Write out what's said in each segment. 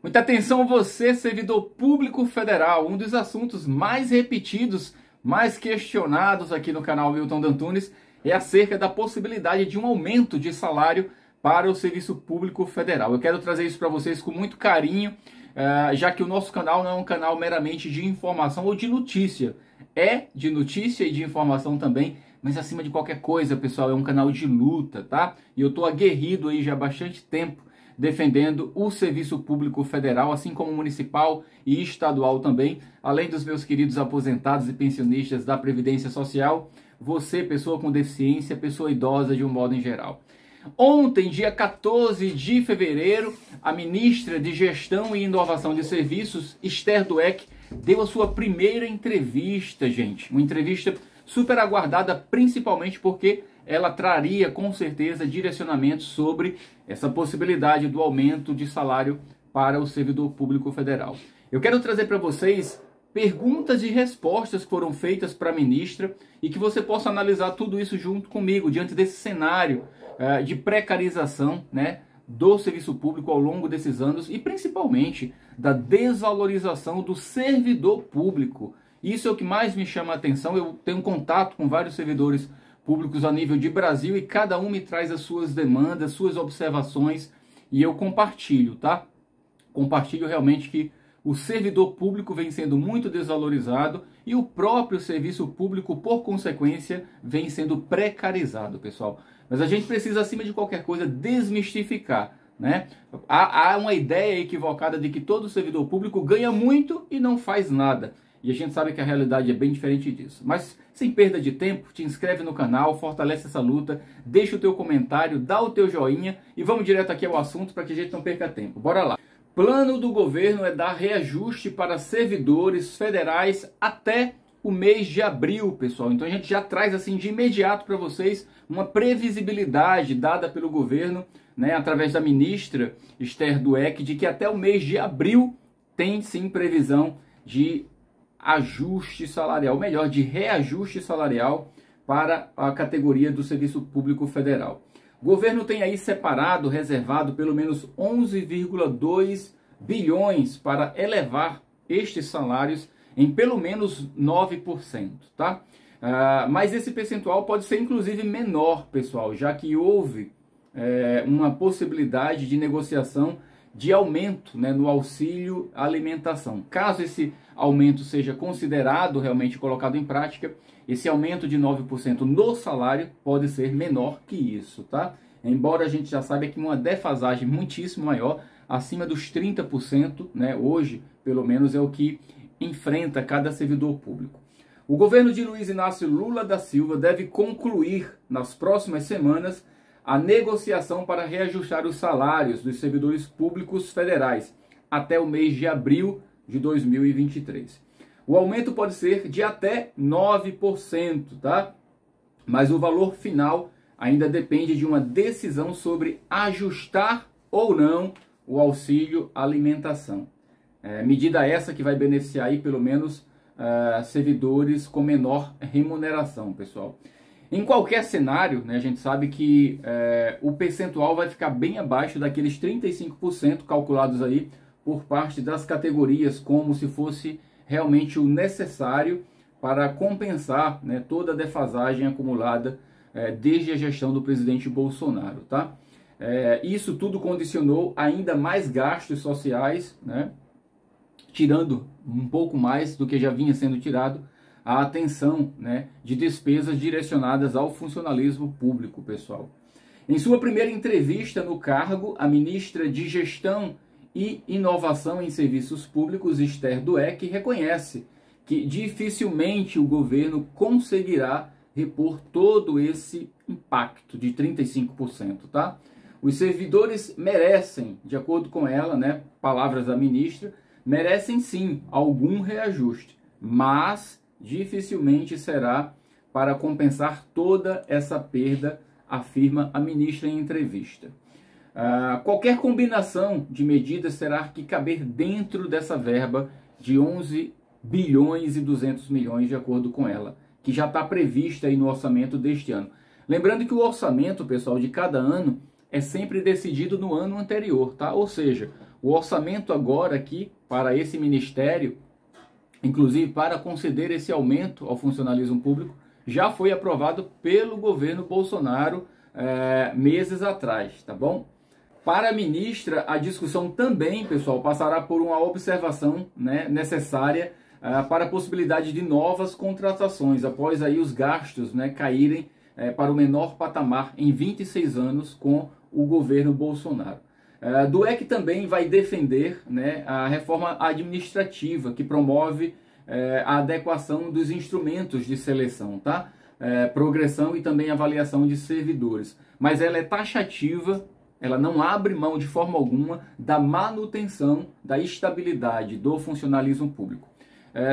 Muita atenção você, servidor público federal. Um dos assuntos mais repetidos, mais questionados aqui no canal Milton D'Antunes é acerca da possibilidade de um aumento de salário para o serviço público federal. Eu quero trazer isso para vocês com muito carinho, já que o nosso canal não é um canal meramente de informação ou de notícia. É de notícia e de informação também, mas acima de qualquer coisa, pessoal, é um canal de luta, tá? E eu estou aguerrido aí já há bastante tempo defendendo o serviço público federal, assim como municipal e estadual também, além dos meus queridos aposentados e pensionistas da Previdência Social, você, pessoa com deficiência, pessoa idosa de um modo em geral. Ontem, dia 14 de fevereiro, a ministra de Gestão e Inovação de Serviços, Esther Dweck, deu a sua primeira entrevista, gente. Uma entrevista super aguardada, principalmente porque ela traria com certeza direcionamentos sobre essa possibilidade do aumento de salário para o servidor público federal. Eu quero trazer para vocês perguntas e respostas que foram feitas para a ministra e que você possa analisar tudo isso junto comigo, diante desse cenário de precarização, né, do serviço público ao longo desses anos e principalmente da desvalorização do servidor público. Isso é o que mais me chama a atenção. Eu tenho contato com vários servidores públicos a nível de Brasil e cada um me traz as suas demandas, suas observações e eu compartilho, tá? Compartilho realmente que o servidor público vem sendo muito desvalorizado e o próprio serviço público, por consequência, vem sendo precarizado, pessoal. Mas a gente precisa, acima de qualquer coisa, desmistificar, né? Há uma ideia equivocada de que todo servidor público ganha muito e não faz nada. E a gente sabe que a realidade é bem diferente disso. Mas, sem perda de tempo, te inscreve no canal, fortalece essa luta, deixa o teu comentário, dá o teu joinha e vamos direto aqui ao assunto para que a gente não perca tempo. Bora lá. Plano do governo é dar reajuste para servidores federais até o mês de abril, pessoal. Então a gente já traz assim de imediato para vocês uma previsibilidade dada pelo governo, né, através da ministra Esther Dweck, de que até o mês de abril tem sim previsão de ajuste salarial, ou melhor, de reajuste salarial para a categoria do serviço público federal. O governo tem aí separado, reservado pelo menos 11,2 bilhões para elevar estes salários em pelo menos 9%, tá? Mas esse percentual pode ser inclusive menor, pessoal, já que houve uma possibilidade de negociação de aumento, né, no auxílio alimentação. Caso esse aumento seja considerado, realmente colocado em prática, esse aumento de 9% no salário pode ser menor que isso, tá? Embora a gente já saiba que uma defasagem muitíssimo maior, acima dos 30%, né, hoje, pelo menos, é o que enfrenta cada servidor público. O governo de Luiz Inácio Lula da Silva deve concluir nas próximas semanas a negociação para reajustar os salários dos servidores públicos federais até o mês de abril de 2023. O aumento pode ser de até 9%, tá? Mas o valor final ainda depende de uma decisão sobre ajustar ou não o auxílio alimentação. Medida essa que vai beneficiar aí pelo menos servidores com menor remuneração, pessoal. Em qualquer cenário, né, a gente sabe que o percentual vai ficar bem abaixo daqueles 35% calculados aí por parte das categorias, como se fosse realmente o necessário para compensar, né, toda a defasagem acumulada desde a gestão do presidente Bolsonaro, tá? Isso tudo condicionou ainda mais gastos sociais, né, tirando um pouco mais do que já vinha sendo tirado a atenção, né, de despesas direcionadas ao funcionalismo público, pessoal. Em sua primeira entrevista no cargo, a ministra de Gestão e Inovação em Serviços Públicos, Esther Dweck, reconhece que dificilmente o governo conseguirá repor todo esse impacto de 35%, tá? Os servidores merecem, de acordo com ela, né, palavras da ministra, merecem sim algum reajuste, mas dificilmente será para compensar toda essa perda, afirma a ministra em entrevista. Qualquer combinação de medidas terá que caber dentro dessa verba de 11 bilhões e 200 milhões, de acordo com ela, que já está prevista aí no orçamento deste ano. Lembrando que o orçamento, pessoal, de cada ano é sempre decidido no ano anterior, tá? Ou seja, O orçamento agora aqui para esse ministério, inclusive para conceder esse aumento ao funcionalismo público, já foi aprovado pelo governo Bolsonaro meses atrás, tá bom? Para a ministra, a discussão também, pessoal, passará por uma observação, né, necessária para a possibilidade de novas contratações, após aí os gastos, né, caírem para o menor patamar em 26 anos com o governo Bolsonaro. Dweck também vai defender, né, a reforma administrativa que promove a adequação dos instrumentos de seleção, tá? Progressão e também avaliação de servidores. Mas ela é taxativa, ela não abre mão de forma alguma da manutenção da estabilidade do funcionalismo público.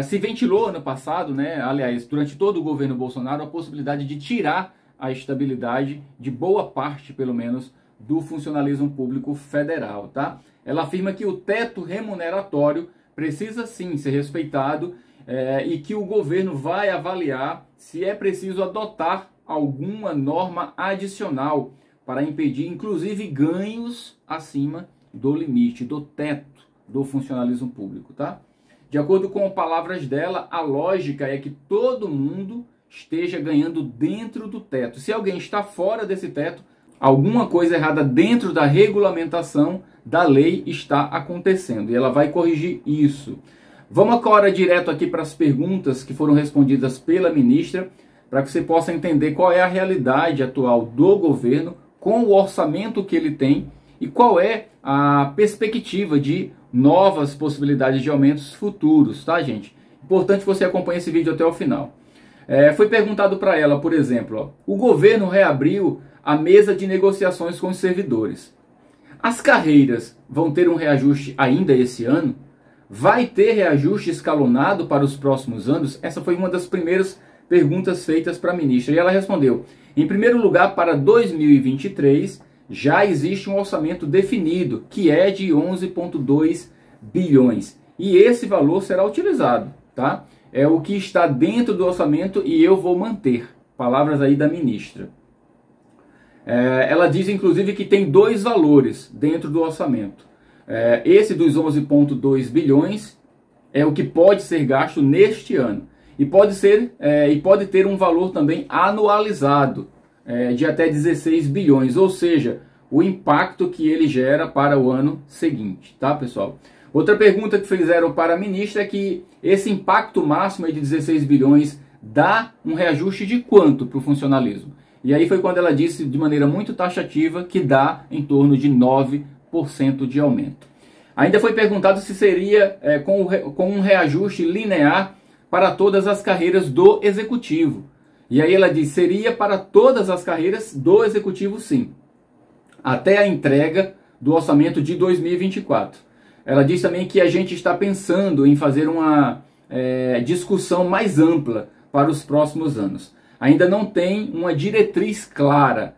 Se ventilou ano passado, né, aliás, durante todo o governo Bolsonaro, a possibilidade de tirar a estabilidade de boa parte, pelo menos, do funcionalismo público federal, tá? Ela afirma que o teto remuneratório precisa sim ser respeitado e que o governo vai avaliar se é preciso adotar alguma norma adicional para impedir, inclusive, ganhos acima do limite, do teto do funcionalismo público, tá? De acordo com palavras dela, a lógica é que todo mundo esteja ganhando dentro do teto. Se alguém está fora desse teto, alguma coisa errada dentro da regulamentação da lei está acontecendo. E ela vai corrigir isso. Vamos agora direto aqui para as perguntas que foram respondidas pela ministra, para que você possa entender qual é a realidade atual do governo, com o orçamento que ele tem e qual é a perspectiva de novas possibilidades de aumentos futuros, tá, gente? Importante que você acompanhe esse vídeo até o final. Foi perguntado para ela, por exemplo, o governo reabriu a mesa de negociações com os servidores. As carreiras vão ter um reajuste ainda esse ano? Vai ter reajuste escalonado para os próximos anos? Essa foi uma das primeiras perguntas feitas para a ministra. E ela respondeu: em primeiro lugar, para 2023, já existe um orçamento definido, que é de 11,2 bilhões. E esse valor será utilizado, tá? É o que está dentro do orçamento e eu vou manter. Palavras aí da ministra. Ela diz, inclusive, que tem dois valores dentro do orçamento. Esse dos 11,2 bilhões é o que pode ser gasto neste ano. E pode ter um valor também anualizado de até 16 bilhões, ou seja, o impacto que ele gera para o ano seguinte, tá, pessoal? Outra pergunta que fizeram para a ministra é que esse impacto máximo de 16 bilhões dá um reajuste de quanto para o funcionalismo? E aí foi quando ela disse de maneira muito taxativa que dá em torno de 9% de aumento. Ainda foi perguntado se seria com um reajuste linear para todas as carreiras do executivo. E aí ela diz, seria para todas as carreiras do executivo, sim, até a entrega do orçamento de 2024. Ela diz também que a gente está pensando em fazer uma discussão mais ampla para os próximos anos. Ainda não tem uma diretriz clara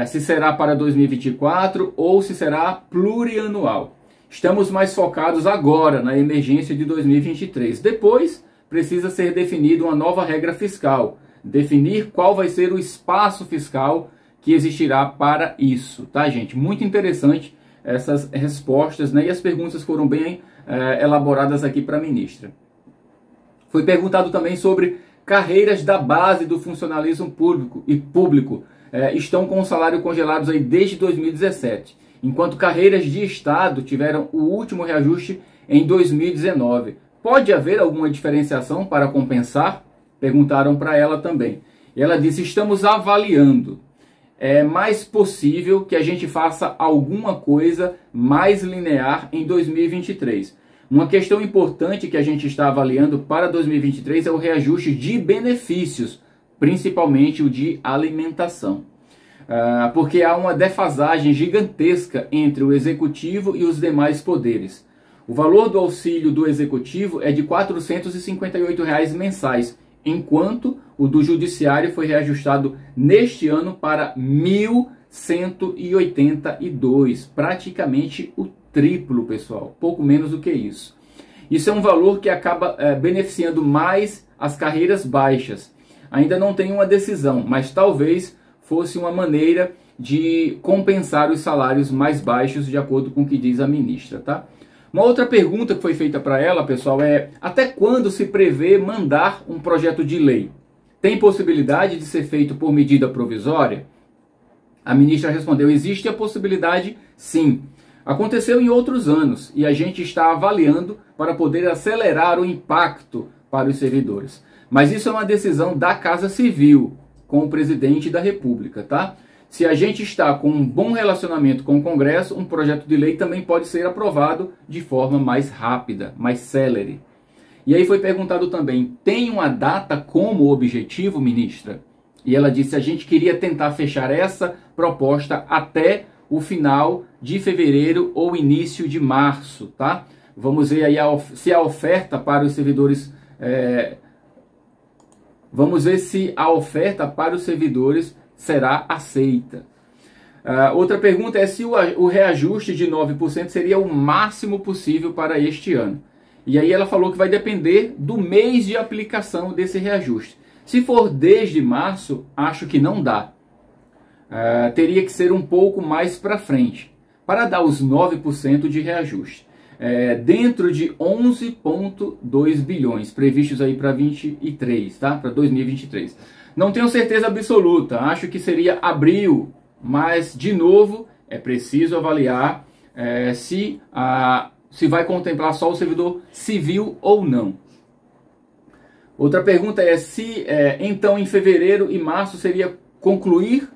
se será para 2024 ou se será plurianual. Estamos mais focados agora na emergência de 2023. Depois, precisa ser definida uma nova regra fiscal. Definir qual vai ser o espaço fiscal que existirá para isso, tá, gente? Muito interessante essas respostas, né? E as perguntas foram bem elaboradas aqui para a ministra. Foi perguntado também sobre carreiras da base do funcionalismo público estão com o salário congelados aí desde 2017, enquanto carreiras de Estado tiveram o último reajuste em 2019. Pode haver alguma diferenciação para compensar? Perguntaram para ela também. E ela disse, estamos avaliando. É mais possível que a gente faça alguma coisa mais linear em 2023. Uma questão importante que a gente está avaliando para 2023 é o reajuste de benefícios, principalmente o de alimentação. Porque há uma defasagem gigantesca entre o executivo e os demais poderes. O valor do auxílio do executivo é de R$ 458 mensais, enquanto o do judiciário foi reajustado neste ano para R$ 1.182, praticamente o triplo, pessoal, pouco menos do que isso. Isso é um valor que acaba beneficiando mais as carreiras baixas. Ainda não tem uma decisão, mas talvez fosse uma maneira de compensar os salários mais baixos, de acordo com o que diz a ministra, tá? Uma outra pergunta que foi feita para ela, pessoal, é: até quando se prevê mandar um projeto de lei? Tem possibilidade de ser feito por medida provisória? A ministra respondeu: existe a possibilidade, sim. Aconteceu em outros anos e a gente está avaliando para poder acelerar o impacto para os servidores. Mas isso é uma decisão da Casa Civil com o presidente da República, tá? Se a gente está com um bom relacionamento com o Congresso, um projeto de lei também pode ser aprovado de forma mais rápida, mais célere. E aí foi perguntado também: tem uma data como objetivo, ministra? E ela disse: a gente queria tentar fechar essa proposta até o final de fevereiro ou início de março, tá? Vamos ver aí se a oferta para os servidores... Vamos ver se a oferta para os servidores será aceita. Outra pergunta é se o reajuste de 9% seria o máximo possível para este ano. E aí ela falou que vai depender do mês de aplicação desse reajuste. Se for desde março, acho que não dá. Teria que ser um pouco mais para frente, para dar os 9% de reajuste. Dentro de 11,2 bilhões previstos aí para 23, tá? Para 2023. Não tenho certeza absoluta, acho que seria abril, mas de novo é preciso avaliar se vai contemplar só o servidor civil ou não. Outra pergunta é se então em fevereiro e março seria concluir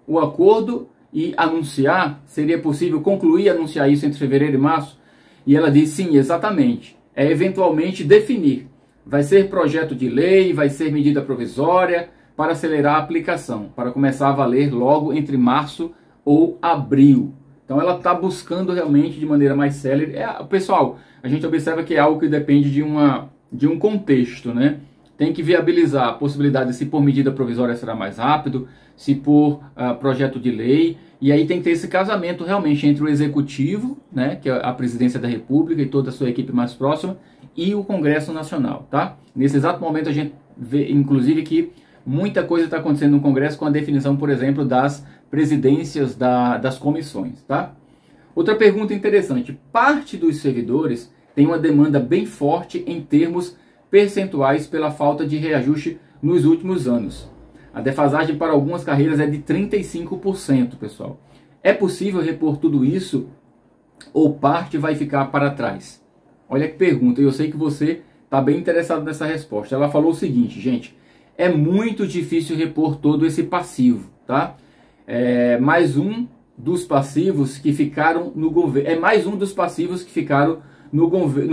o acordo e anunciar? Seria possível concluir e anunciar isso entre fevereiro e março? E ela diz: sim, exatamente. É eventualmente definir. Vai ser projeto de lei, vai ser medida provisória para acelerar a aplicação, para começar a valer logo entre março ou abril. Então ela está buscando realmente de maneira mais célere. Pessoal, a gente observa que é algo que depende de um contexto, né? Tem que viabilizar a possibilidade de se por medida provisória será mais rápido, se por projeto de lei. E aí tem que ter esse casamento realmente entre o Executivo, né, que é a Presidência da República e toda a sua equipe mais próxima, e o Congresso Nacional, tá? Nesse exato momento a gente vê, inclusive, que muita coisa está acontecendo no Congresso com a definição, por exemplo, das presidências das comissões, tá? Outra pergunta interessante: parte dos servidores tem uma demanda bem forte em termos percentuais pela falta de reajuste nos últimos anos. A defasagem para algumas carreiras é de 35%, pessoal. É possível repor tudo isso ou parte vai ficar para trás? Olha que pergunta, e eu sei que você está bem interessado nessa resposta. Ela falou o seguinte: gente, é muito difícil repor todo esse passivo, tá? Mais um dos passivos que ficaram no governo. Mais um dos passivos que ficaram no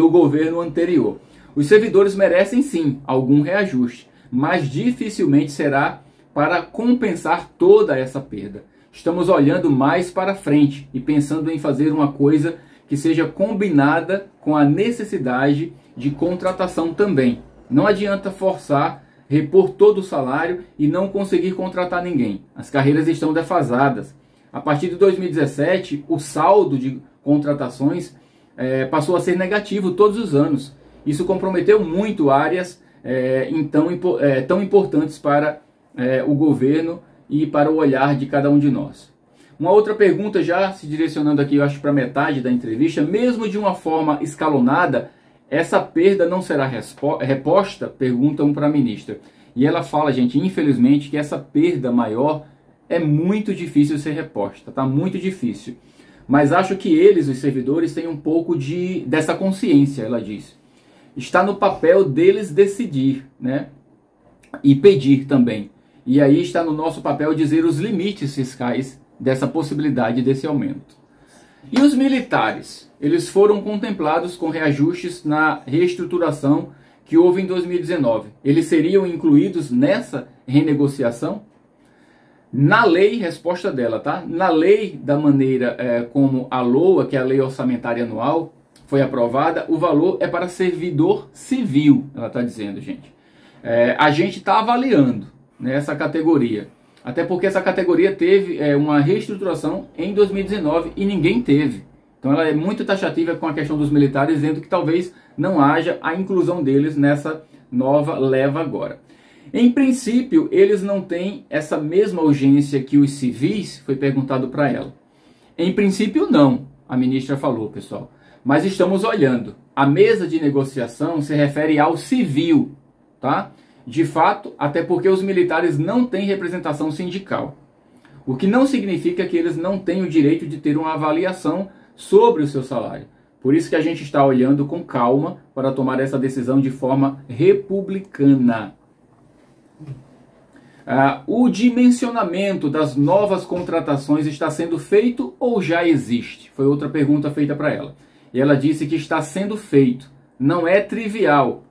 governo anterior. Os servidores merecem sim algum reajuste, mas dificilmente será para compensar toda essa perda. Estamos olhando mais para frente e pensando em fazer uma coisa que seja combinada com a necessidade de contratação também. Não adianta forçar, repor todo o salário e não conseguir contratar ninguém. As carreiras estão defasadas. A partir de 2017, o saldo de contratações passou a ser negativo todos os anos. Isso comprometeu muito áreas tão importantes para o governo e para o olhar de cada um de nós. Uma outra pergunta, já se direcionando aqui, eu acho, para metade da entrevista: mesmo de uma forma escalonada, essa perda não será reposta? Perguntam para a ministra. E ela fala, gente, infelizmente, que essa perda maior é muito difícil ser reposta, tá? Muito difícil. Mas acho que eles, os servidores, têm um pouco dessa consciência, ela diz. Está no papel deles decidir, né? E pedir também. E aí está no nosso papel dizer os limites fiscais dessa possibilidade desse aumento. E os militares? Eles foram contemplados com reajustes na reestruturação que houve em 2019. Eles seriam incluídos nessa renegociação? Na lei, resposta dela, tá? Na lei, da maneira como a LOA, que é a Lei Orçamentária Anual, foi aprovada, o valor é para servidor civil, ela está dizendo, gente. A gente está avaliando, né, essa categoria. Até porque essa categoria teve uma reestruturação em 2019 e ninguém teve. Então ela é muito taxativa com a questão dos militares, dizendo que talvez não haja a inclusão deles nessa nova leva agora. Em princípio, eles não têm essa mesma urgência que os civis, foi perguntado para ela. Em princípio, não, a ministra falou, pessoal. Mas estamos olhando. A mesa de negociação se refere ao civil, tá? De fato, até porque os militares não têm representação sindical. O que não significa que eles não têm o direito de ter uma avaliação sobre o seu salário. Por isso que a gente está olhando com calma para tomar essa decisão de forma republicana. O dimensionamento das novas contratações está sendo feito ou já existe? Foi outra pergunta feita para ela. E ela disse que está sendo feito. Não é trivial,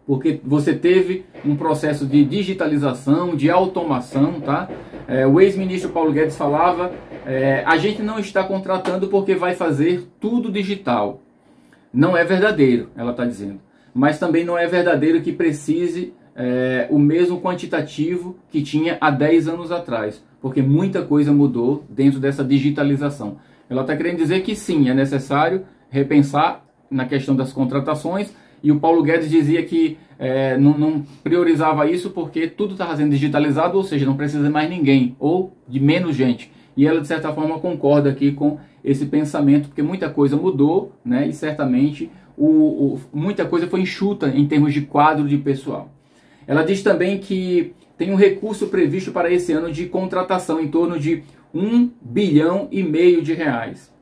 porque você teve um processo de digitalização, de automação, tá? O ex-ministro Paulo Guedes falava, a gente não está contratando porque vai fazer tudo digital. Não é verdadeiro, ela está dizendo. Mas também não é verdadeiro que precise o mesmo quantitativo que tinha há 10 anos atrás, porque muita coisa mudou dentro dessa digitalização. Ela está querendo dizer que sim, é necessário repensar na questão das contratações, e o Paulo Guedes dizia que não priorizava isso porque tudo estava sendo digitalizado, ou seja, não precisa mais ninguém, ou de menos gente. E ela, de certa forma, concorda aqui com esse pensamento, porque muita coisa mudou, né, e certamente muita coisa foi enxuta em termos de quadro de pessoal. Ela diz também que tem um recurso previsto para esse ano de contratação em torno de 1,5 bilhão de reais.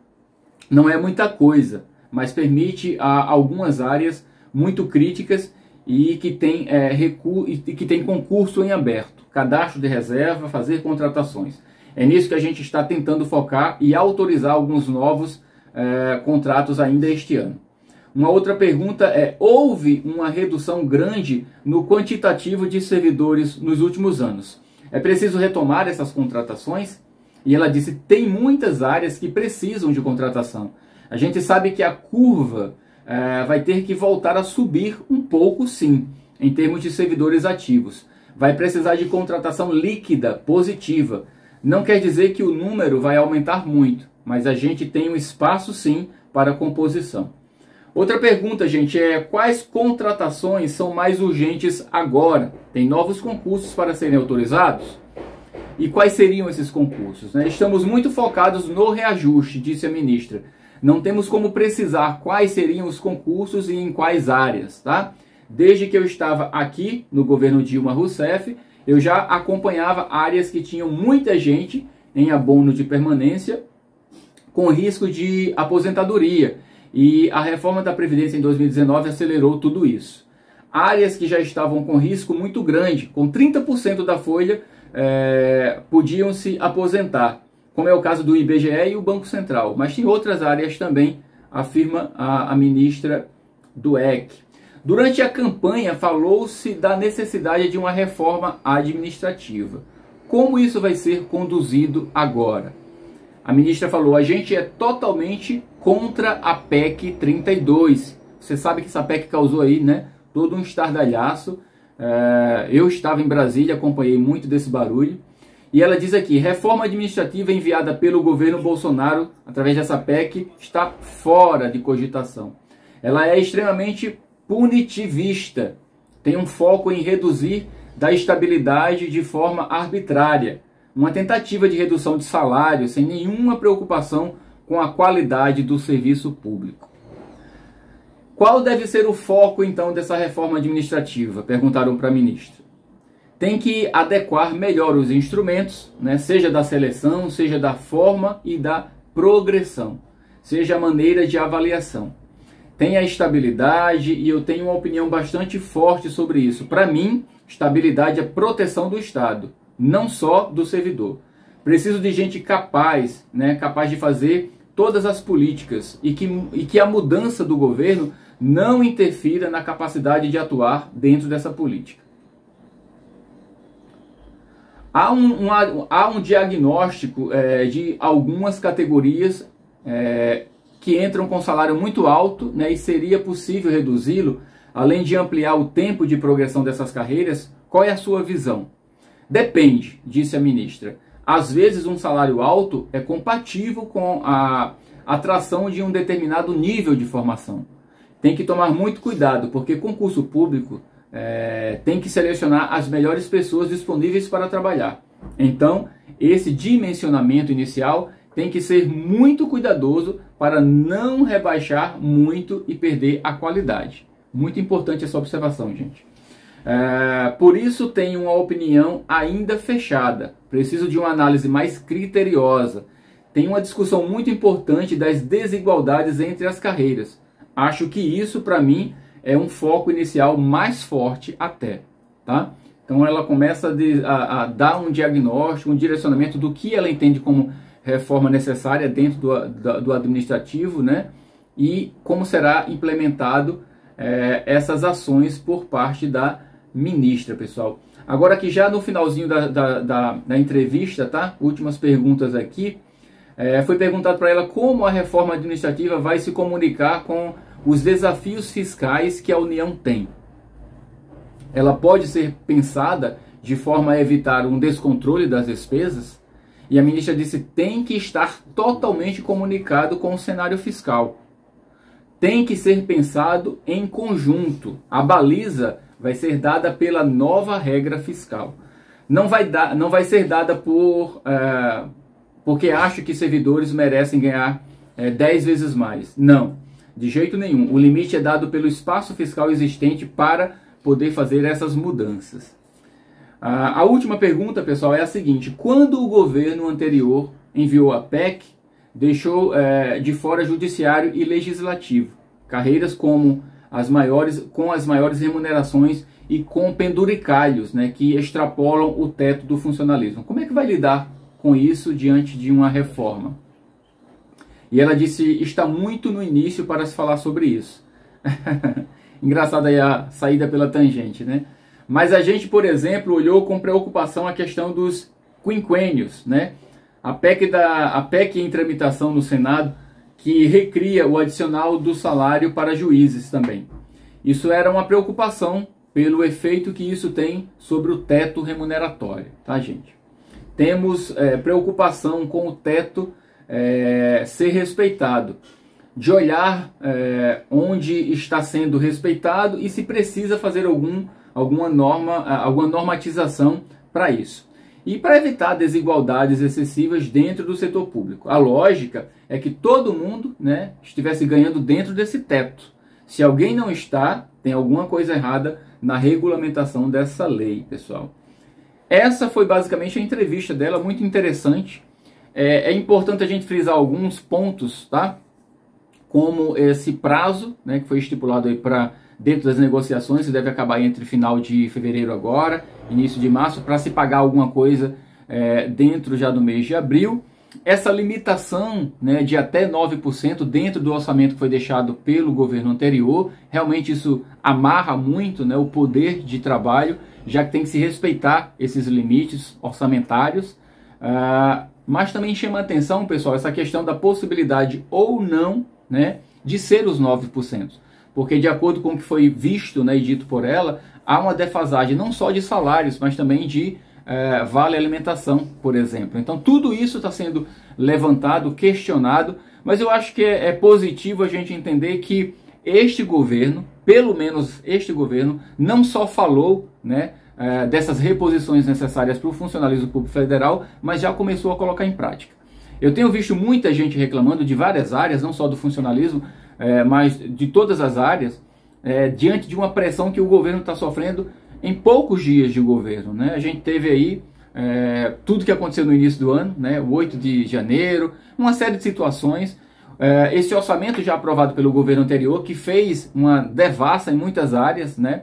Não é muita coisa, mas permite a algumas áreas muito críticas e que tem concurso em aberto, cadastro de reserva, fazer contratações. É nisso que a gente está tentando focar e autorizar alguns novos contratos ainda este ano. Uma outra pergunta houve uma redução grande no quantitativo de servidores nos últimos anos? É preciso retomar essas contratações? E ela disse, tem muitas áreas que precisam de contratação. A gente sabe que a curva vai ter que voltar a subir um pouco, sim, em termos de servidores ativos. Vai precisar de contratação líquida, positiva. Não quer dizer que o número vai aumentar muito, mas a gente tem um espaço, sim, para composição. Outra pergunta, gente, quais contratações são mais urgentes agora? Tem novos concursos para serem autorizados? E quais seriam esses concursos, né? Estamos muito focados no reajuste, disse a ministra. Não temos como precisar quais seriam os concursos e em quais áreas, tá? Desde que eu estava aqui no governo Dilma Rousseff, eu já acompanhava áreas que tinham muita gente em abono de permanência com risco de aposentadoria. E a reforma da Previdência em 2019 acelerou tudo isso. Áreas que já estavam com risco muito grande, com 30% da folha, podiam se aposentar, como é o caso do IBGE e o Banco Central. Mas tem outras áreas também, afirma a ministra do EC. Durante a campanha, falou-se da necessidade de uma reforma administrativa. Como isso vai ser conduzido agora? A ministra falou, a gente é totalmente contra a PEC 32. Você sabe que essa PEC causou aí, né, todo um estardalhaço. Eu estava em Brasília, acompanhei muito desse barulho. E ela diz aqui, reforma administrativa enviada pelo governo Bolsonaro, através dessa PEC, está fora de cogitação. Ela é extremamente punitivista. Tem um foco em reduzir da estabilidade de forma arbitrária. Uma tentativa de redução de salário sem nenhuma preocupação com a qualidade do serviço público. Qual deve ser o foco, então, dessa reforma administrativa? Perguntaram para a ministra. Tem que adequar melhor os instrumentos, né, seja da seleção, seja da forma e da progressão, seja a maneira de avaliação. Tem a estabilidade e eu tenho uma opinião bastante forte sobre isso. Para mim, estabilidade é proteção do Estado, não só do servidor. Preciso de gente capaz, né, capaz de fazer todas as políticas e que a mudança do governo não interfira na capacidade de atuar dentro dessa política. Há um diagnóstico de algumas categorias que entram com salário muito alto, né, e seria possível reduzi-lo, além de ampliar o tempo de progressão dessas carreiras. Qual é a sua visão? Depende, disse a ministra. Às vezes um salário alto é compatível com a atração de um determinado nível de formação. Tem que tomar muito cuidado, porque concurso público tem que selecionar as melhores pessoas disponíveis para trabalhar. Então, esse dimensionamento inicial tem que ser muito cuidadoso para não rebaixar muito e perder a qualidade. Muito importante essa observação, gente. Por isso tenho uma opinião ainda fechada. Preciso de uma análise mais criteriosa. Tem uma discussão muito importante das desigualdades entre as carreiras. Acho que isso, para mim, é um foco inicial mais forte até. Tá? Então ela começa a dar um diagnóstico, um direcionamento do que ela entende como reforma necessária dentro do administrativo, né? E como será implementado essas ações por parte da ministra, pessoal. Agora aqui já no finalzinho da entrevista, tá? Últimas perguntas aqui. Foi perguntado para ela como a reforma administrativa vai se comunicar com os desafios fiscais que a União tem. Ela pode ser pensada de forma a evitar um descontrole das despesas? E a ministra disse que tem que estar totalmente comunicado com o cenário fiscal. Tem que ser pensado em conjunto. A baliza vai ser dada pela nova regra fiscal. Não vai ser dada porque acho que servidores merecem ganhar 10 vezes mais. Não, de jeito nenhum. O limite é dado pelo espaço fiscal existente para poder fazer essas mudanças. A última pergunta, pessoal, é a seguinte: quando o governo anterior enviou a PEC, deixou de fora judiciário e legislativo, carreiras com as maiores remunerações e com penduricalhos, né, que extrapolam o teto do funcionalismo. Como é que vai lidar com isso diante de uma reforma? E ela disse, está muito no início para se falar sobre isso. Engraçado aí a saída pela tangente, né? Mas a gente, por exemplo, olhou com preocupação a questão dos quinquênios, né? A PEC em tramitação no Senado, que recria o adicional do salário para juízes também. Isso era uma preocupação pelo efeito que isso tem sobre o teto remuneratório, tá, gente? Temos preocupação com o teto ser respeitado, de olhar onde está sendo respeitado e se precisa fazer alguma normatização para isso. E para evitar desigualdades excessivas dentro do setor público. A lógica é que todo mundo, né, estivesse ganhando dentro desse teto. Se alguém não está, tem alguma coisa errada na regulamentação dessa lei, pessoal. Essa foi basicamente a entrevista dela, muito interessante. É importante a gente frisar alguns pontos, tá? Como esse prazo, né, que foi estipulado aí para dentro das negociações, que deve acabar entre final de fevereiro agora, início de março, para se pagar alguma coisa dentro já do mês de abril. Essa limitação, né, de até 9% dentro do orçamento que foi deixado pelo governo anterior, realmente isso amarra muito, né, o poder de trabalho, já que tem que se respeitar esses limites orçamentários. Mas também chama a atenção, pessoal, essa questão da possibilidade ou não, né, de ser os 9%. Porque de acordo com o que foi visto, né, e dito por ela, há uma defasagem não só de salários, mas também de vale alimentação, por exemplo. Então tudo isso está sendo levantado, questionado, mas eu acho que é positivo a gente entender que este governo, pelo menos este governo, não só falou, né, dessas reposições necessárias para o funcionalismo público federal, mas já começou a colocar em prática. Eu tenho visto muita gente reclamando de várias áreas, não só do funcionalismo, mas de todas as áreas, diante de uma pressão que o governo está sofrendo em poucos dias de governo, né? A gente teve aí tudo que aconteceu no início do ano, né? O 8 de janeiro, uma série de situações. Esse orçamento já aprovado pelo governo anterior, que fez uma devassa em muitas áreas, né?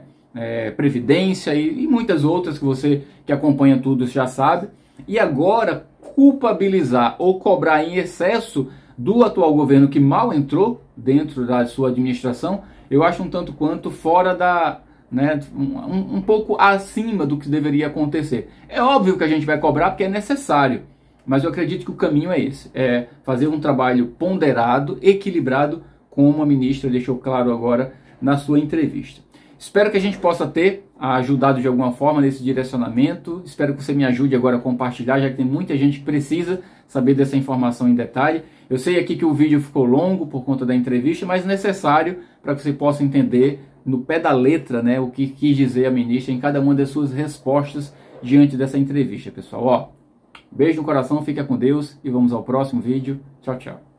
Previdência e muitas outras que você que acompanha tudo já sabe. E agora culpabilizar ou cobrar em excesso do atual governo que mal entrou dentro da sua administração, eu acho um tanto quanto fora da... né, um pouco acima do que deveria acontecer. É óbvio que a gente vai cobrar porque é necessário, mas eu acredito que o caminho é esse, é fazer um trabalho ponderado, equilibrado, como a ministra deixou claro agora na sua entrevista. Espero que a gente possa ter ajudado de alguma forma nesse direcionamento. Espero que você me ajude agora a compartilhar, já que tem muita gente que precisa saber dessa informação em detalhe. Eu sei aqui que o vídeo ficou longo por conta da entrevista, mas necessário para que você possa entender no pé da letra, né, o que quis dizer a ministra em cada uma das suas respostas diante dessa entrevista, pessoal. Ó, beijo no coração, fica com Deus e vamos ao próximo vídeo. Tchau, tchau.